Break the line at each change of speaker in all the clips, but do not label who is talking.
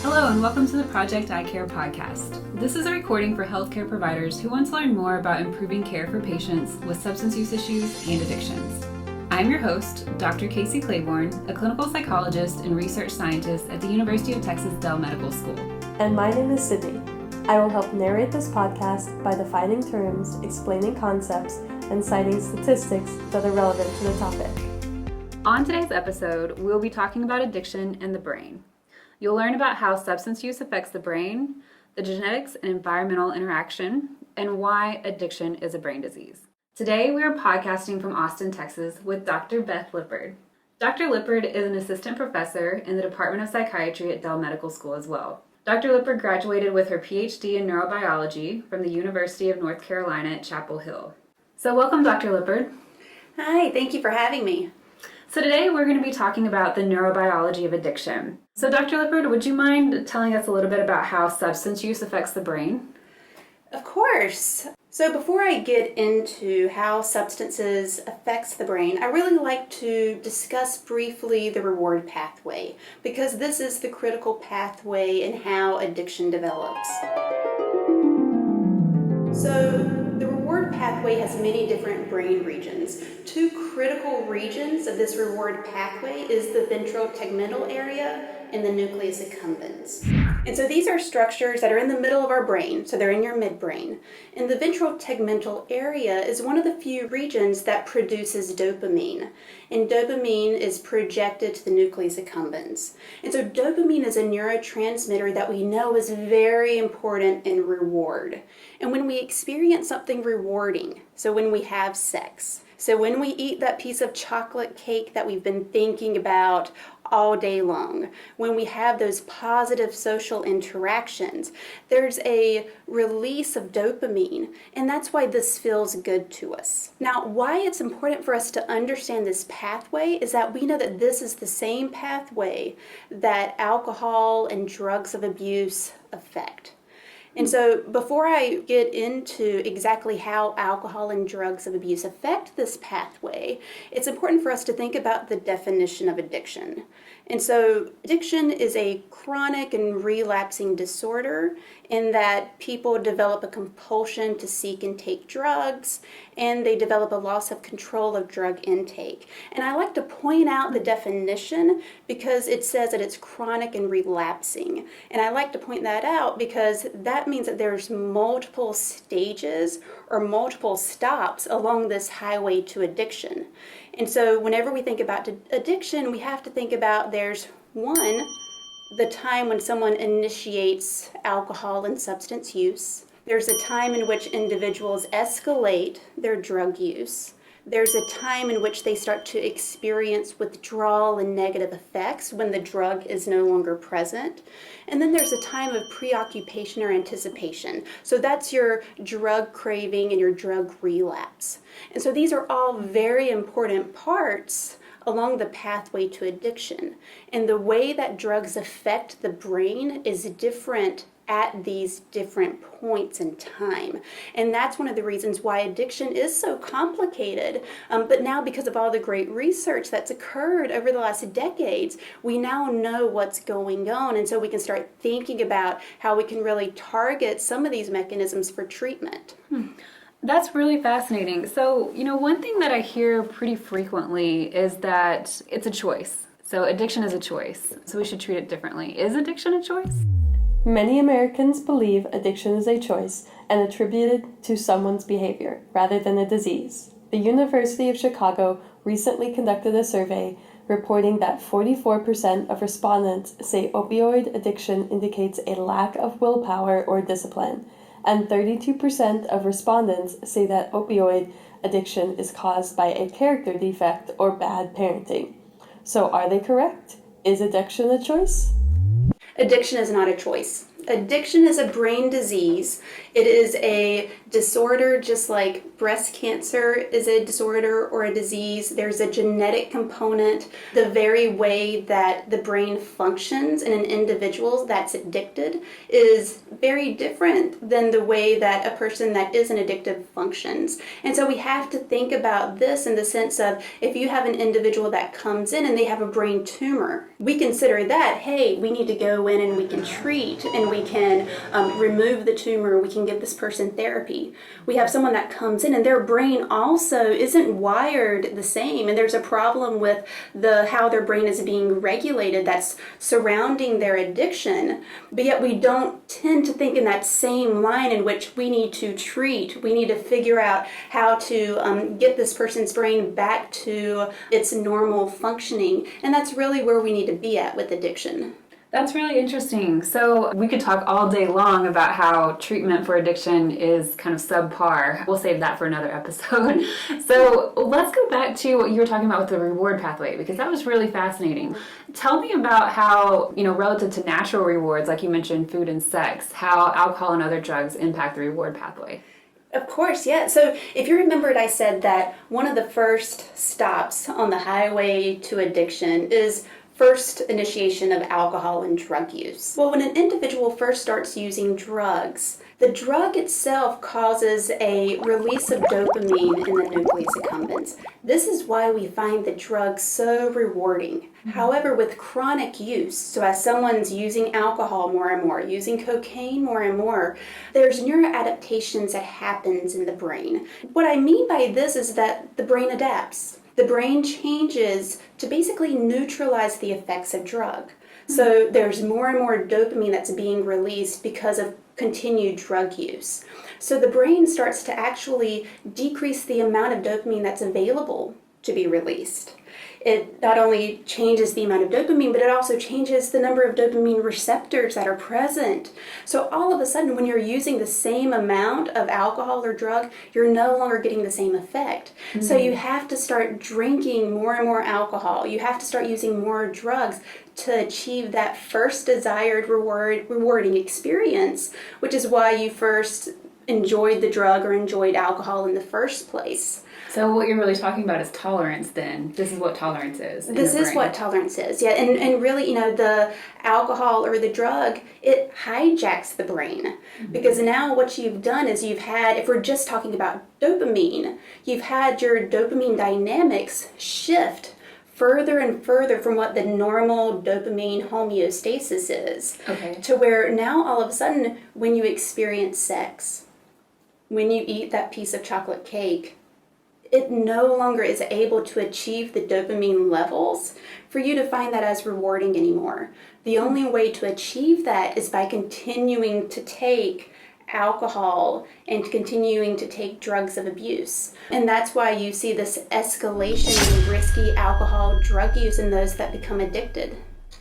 Hello and welcome to the Project iCare podcast. This is a recording for healthcare providers who want to learn more about improving care for patients with substance use issues and addictions. I'm your host, Dr. Kasey Claborn, a clinical psychologist and research scientist at the University of Texas Dell Medical School.
And my name is Sydney. I will help narrate this podcast by defining terms, explaining concepts, and citing statistics that are relevant to the topic.
On today's episode, we'll be talking about addiction and the brain. You'll learn about how substance use affects the brain, the genetics and environmental interaction, and why addiction is a brain disease. Today, we are podcasting from Austin, Texas with Dr. Beth Lippard. Dr. Lippard is an assistant professor in the Department of Psychiatry at Dell Medical School as well. Dr. Lippard graduated with her PhD in neurobiology from the University of North Carolina at Chapel Hill. So welcome, Dr. Lippard.
Hi, thank you for having me.
So today we're going to be talking about the neurobiology of addiction. So Dr. Lippard, would you mind telling us a little bit about how substance use affects the brain?
Of course. So before I get into how substances affects the brain, I really like to discuss briefly the reward pathway, because this is the critical pathway in how addiction develops. So the reward pathway has many different brain regions. Two critical regions of this reward pathway is the ventral tegmental area and the nucleus accumbens. And so these are structures that are in the middle of our brain, so they're in your midbrain. And the ventral tegmental area is one of the few regions that produces dopamine. And dopamine is projected to the nucleus accumbens. And so dopamine is a neurotransmitter that we know is very important in reward. And when we experience something rewarding, so when we have sex, so when we eat that piece of chocolate cake that we've been thinking about all day long, when we have those positive social interactions, there's a release of dopamine, and that's why this feels good to us. Now, why it's important for us to understand this pathway is that we know that this is the same pathway that alcohol and drugs of abuse affect. And so before I get into exactly how alcohol and drugs of abuse affect this pathway, it's important for us to think about the definition of addiction. And so addiction is a chronic and relapsing disorder in that people develop a compulsion to seek and take drugs, and they develop a loss of control of drug intake. And I like to point out the definition because it says that it's chronic and relapsing. And I like to point that out because that means that there's multiple stages or multiple stops along this highway to addiction. And so whenever we think about addiction, we have to think about there's one, the time when someone initiates alcohol and substance use. There's a time in which individuals escalate their drug use. There's a time in which they start to experience withdrawal and negative effects when the drug is no longer present. And then there's a time of preoccupation or anticipation. So that's your drug craving and your drug relapse. And so these are all very important parts along the pathway to addiction. And the way that drugs affect the brain is different at these different points in time. And that's one of the reasons why addiction is so complicated. But now, because of all the great research that's occurred over the last decades, we now know what's going on. And so we can start thinking about how we can really target some of these mechanisms for treatment.
That's really fascinating. So, one thing that I hear pretty frequently is that it's a choice. So addiction is a choice. So we should treat it differently. Is addiction a choice?
Many Americans believe addiction is a choice and attributed to someone's behavior rather than a disease. The University of Chicago recently conducted a survey reporting that 44% of respondents say opioid addiction indicates a lack of willpower or discipline, and 32% of respondents say that opioid addiction is caused by a character defect or bad parenting. So are they correct? Is addiction a choice?
Addiction is not a choice. Addiction is a brain disease. It is a disorder just like breast cancer is a disorder or a disease, there's a genetic component. The very way that the brain functions in an individual that's addicted is very different than the way that a person that isn't addicted functions. And so we have to think about this in the sense of, if you have an individual that comes in and they have a brain tumor, we consider that, hey, we need to go in and we can treat and we can remove the tumor, we can give this person therapy. We have someone that comes in and their brain also isn't wired the same, and there's a problem with how their brain is being regulated that's surrounding their addiction, but yet we don't tend to think in that same line in which we need to treat, we need to figure out how to get this person's brain back to its normal functioning, and that's really where we need to be at with addiction.
That's really interesting. So we could talk all day long about how treatment for addiction is kind of subpar. We'll save that for another episode. So let's go back to what you were talking about with the reward pathway, because that was really fascinating. Tell me about how, relative to natural rewards, like you mentioned food and sex, how alcohol and other drugs impact the reward pathway.
Of course, yeah. So if you remembered, I said that one of the first stops on the highway to addiction is first initiation of alcohol and drug use. Well, when an individual first starts using drugs, the drug itself causes a release of dopamine in the nucleus accumbens. This is why we find the drug so rewarding. Mm-hmm. However, with chronic use, so as someone's using alcohol more and more, using cocaine more and more, there's neuroadaptations that happens in the brain. What I mean by this is that the brain adapts. The brain changes to basically neutralize the effects of drug. So there's more and more dopamine that's being released because of continued drug use. So the brain starts to actually decrease the amount of dopamine that's available to be released. It not only changes the amount of dopamine, but it also changes the number of dopamine receptors that are present. So all of a sudden, when you're using the same amount of alcohol or drug, you're no longer getting the same effect. Mm-hmm. So you have to start drinking more and more alcohol. You have to start using more drugs to achieve that first desired rewarding experience, which is why you first enjoyed the drug or enjoyed alcohol in the first place.
So what you're really talking about is tolerance then. This is what tolerance is.
This is what tolerance is, yeah. And really, the alcohol or the drug, it hijacks the brain. Mm-hmm. Because now what you've done is you've had, if we're just talking about dopamine, you've had your dopamine dynamics shift further and further from what the normal dopamine homeostasis is. Okay. To where now all of a sudden, when you experience sex, when you eat that piece of chocolate cake, it no longer is able to achieve the dopamine levels for you to find that as rewarding anymore. The only way to achieve that is by continuing to take alcohol and continuing to take drugs of abuse. And that's why you see this escalation in risky alcohol drug use in those that become addicted.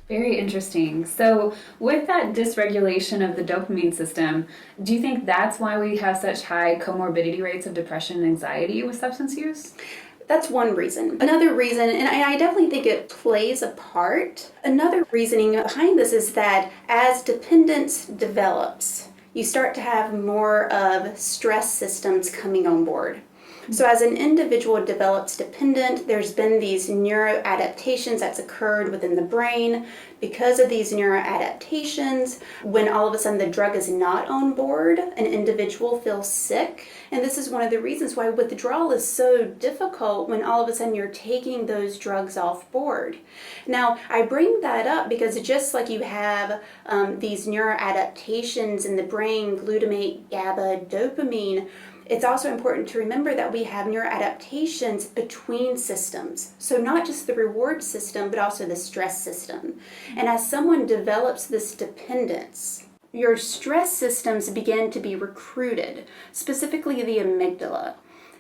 Very interesting. So with that dysregulation of the dopamine system, do you think that's why we have such high comorbidity rates of depression and anxiety with substance use?
That's one reason. Another reason, and I definitely think it plays a part, another reasoning behind this is that as dependence develops, you start to have more of stress systems coming on board. So as an individual develops dependent, there's been these neuroadaptations that's occurred within the brain. Because of these neuroadaptations, when all of a sudden the drug is not on board, an individual feels sick. And this is one of the reasons why withdrawal is so difficult when all of a sudden you're taking those drugs off board. Now, I bring that up because just like you have these neuroadaptations in the brain, glutamate, GABA, dopamine, it's also important to remember that we have neuroadaptations between systems. So not just the reward system, but also the stress system. And as someone develops this dependence, your stress systems begin to be recruited, specifically the amygdala.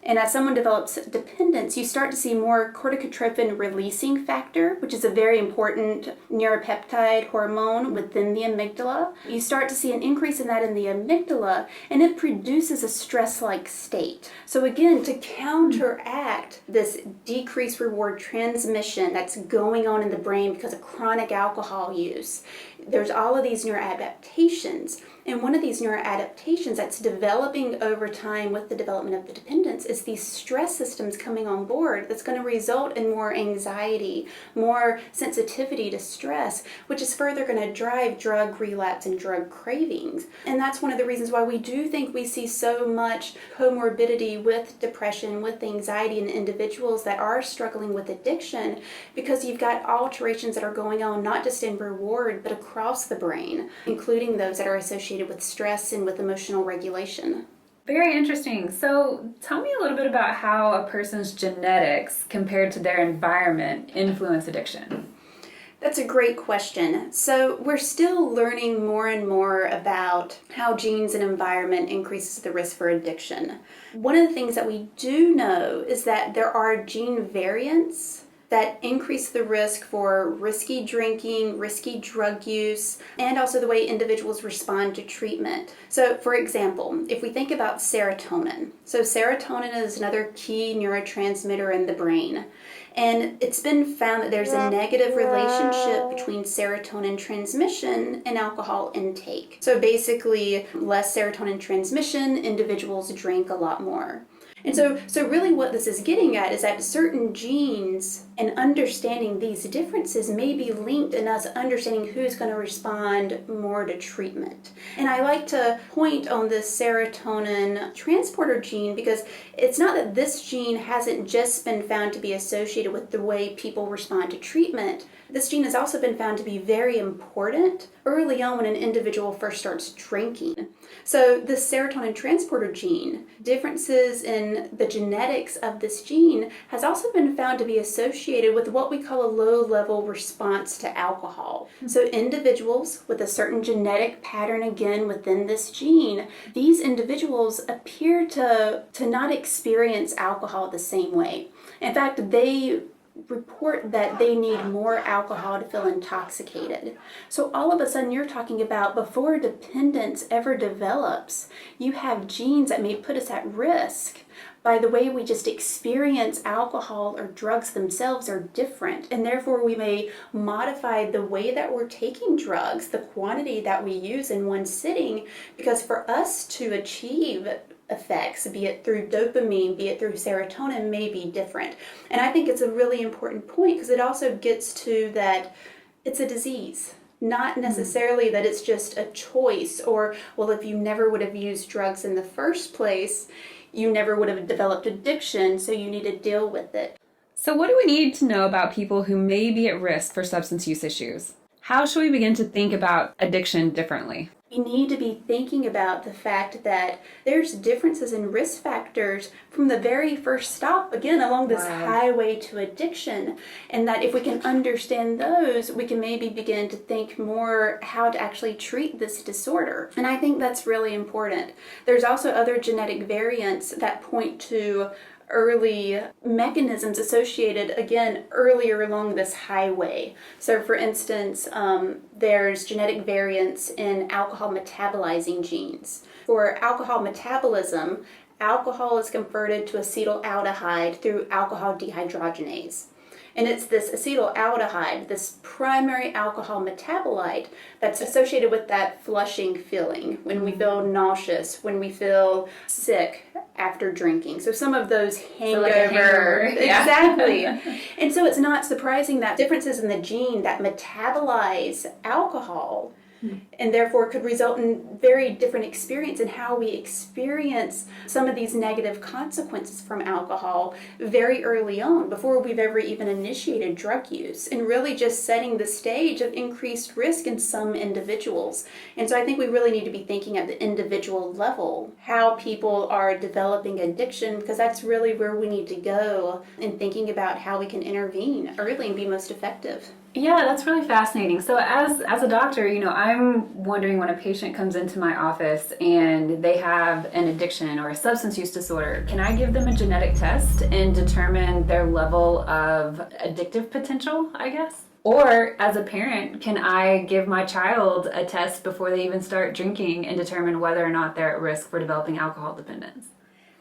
And as someone develops dependence, you start to see more corticotropin releasing factor, which is a very important neuropeptide hormone within the amygdala. You start to see an increase in that in the amygdala, and it produces a stress-like state. So again, to counteract this decreased reward transmission that's going on in the brain because of chronic alcohol use, there's all of these neuroadaptations. And one of these neuroadaptations that's developing over time with the development of the dependence is these stress systems coming on board that's going to result in more anxiety, more sensitivity to stress, which is further going to drive drug relapse and drug cravings. And that's one of the reasons why we do think we see so much comorbidity with depression, with anxiety in individuals that are struggling with addiction, because you've got alterations that are going on not just in reward, but across the brain, including those that are associated with stress and with emotional regulation.
Very interesting. So tell me a little bit about how a person's genetics compared to their environment influence addiction.
That's a great question. So we're still learning more and more about how genes and environment increases the risk for addiction. One of the things that we do know is that there are gene variants that increase the risk for risky drinking, risky drug use, and also the way individuals respond to treatment. So, for example, if we think about serotonin. So serotonin is another key neurotransmitter in the brain. And it's been found that there's a negative relationship between serotonin transmission and alcohol intake. So basically, less serotonin transmission, individuals drink a lot more. And so really what this is getting at is that certain genes and understanding these differences may be linked in us understanding who's going to respond more to treatment. And I like to point on this serotonin transporter gene because it's not that this gene hasn't just been found to be associated with the way people respond to treatment. This gene has also been found to be very important early on when an individual first starts drinking. So this serotonin transporter gene, differences in the genetics of this gene has also been found to be associated with what we call a low-level response to alcohol. So individuals with a certain genetic pattern, again, within this gene, these individuals appear to not experience alcohol the same way. In fact, they report that they need more alcohol to feel intoxicated. So all of a sudden you're talking about before dependence ever develops, you have genes that may put us at risk by the way we just experience alcohol or drugs themselves are different. And therefore we may modify the way that we're taking drugs, the quantity that we use in one sitting, because for us to achieve effects, be it through dopamine, be it through serotonin, may be different. And I think it's a really important point because it also gets to that it's a disease, not necessarily that it's just a choice or, well, if you never would have used drugs in the first place, you never would have developed addiction, so you need to deal with it.
So what do we need to know about people who may be at risk for substance use issues? How should we begin to think about addiction differently?
We need to be thinking about the fact that there's differences in risk factors from the very first stop, again, along this highway to addiction, and that if we can understand those, we can maybe begin to think more how to actually treat this disorder. And I think that's really important. There's also other genetic variants that point to early mechanisms associated, again, earlier along this highway. So for instance, there's genetic variants in alcohol metabolizing genes. For alcohol metabolism, alcohol is converted to acetaldehyde through alcohol dehydrogenase. And it's this acetaldehyde, this primary alcohol metabolite, that's associated with that flushing feeling, when we feel nauseous, when we feel sick after drinking. So some of those hangover. Exactly. And so it's not surprising that differences in the gene that metabolize alcohol and therefore could result in very different experience in how we experience some of these negative consequences from alcohol very early on, before we've ever even initiated drug use, and really just setting the stage of increased risk in some individuals. And so I think we really need to be thinking at the individual level how people are developing addiction, because that's really where we need to go in thinking about how we can intervene early and be most effective.
Yeah, that's really fascinating. So as a doctor, I'm wondering when a patient comes into my office and they have an addiction or a substance use disorder, can I give them a genetic test and determine their level of addictive potential, I guess? Or as a parent, can I give my child a test before they even start drinking and determine whether or not they're at risk for developing alcohol dependence?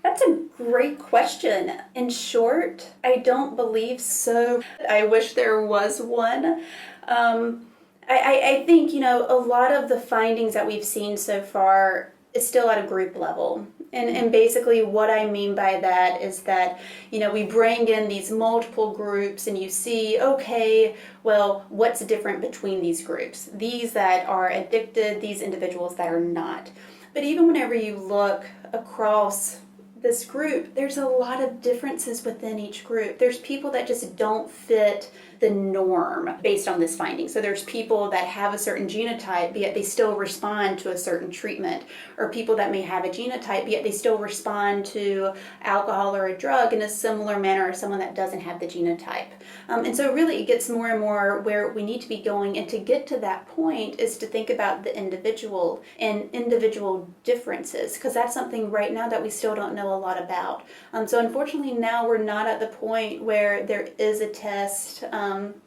That's a great question. In short, I don't believe so. I wish there was one. I think, a lot of the findings that we've seen so far is still at a group level. And basically what I mean by that is that, we bring in these multiple groups and you see, okay, well, what's different between these groups? These that are addicted, these individuals that are not. But even whenever you look across this group, there's a lot of differences within each group. There's people that just don't fit the norm based on this finding. So there's people that have a certain genotype, yet they still respond to a certain treatment, or people that may have a genotype, yet they still respond to alcohol or a drug in a similar manner as someone that doesn't have the genotype. And so really it gets more and more where we need to be going, and to get to that point is to think about the individual and individual differences, because that's something right now that we still don't know a lot about. So unfortunately now we're not at the point where there is a test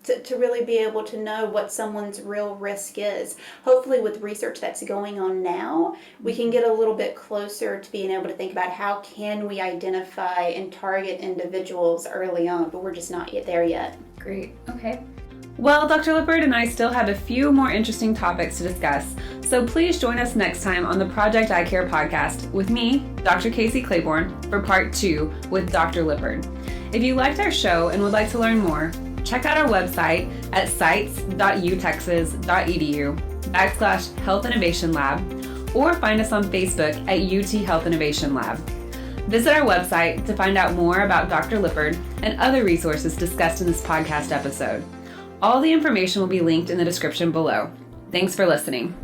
to really be able to know what someone's real risk is. Hopefully with research that's going on now, we can get a little bit closer to being able to think about how can we identify and target individuals early on, but we're just not yet there yet.
Great. Okay. Well, Dr. Lippard and I still have a few more interesting topics to discuss, so please join us next time on the Project iCare podcast with me, Dr. Kasey Claborn, for part 2 with Dr. Lippard. If you liked our show and would like to learn more, check out our website at sites.utexas.edu/Health Innovation Lab, or find us on Facebook at UT Health Innovation Lab. Visit our website to find out more about Dr. Lippard and other resources discussed in this podcast episode. All the information will be linked in the description below. Thanks for listening.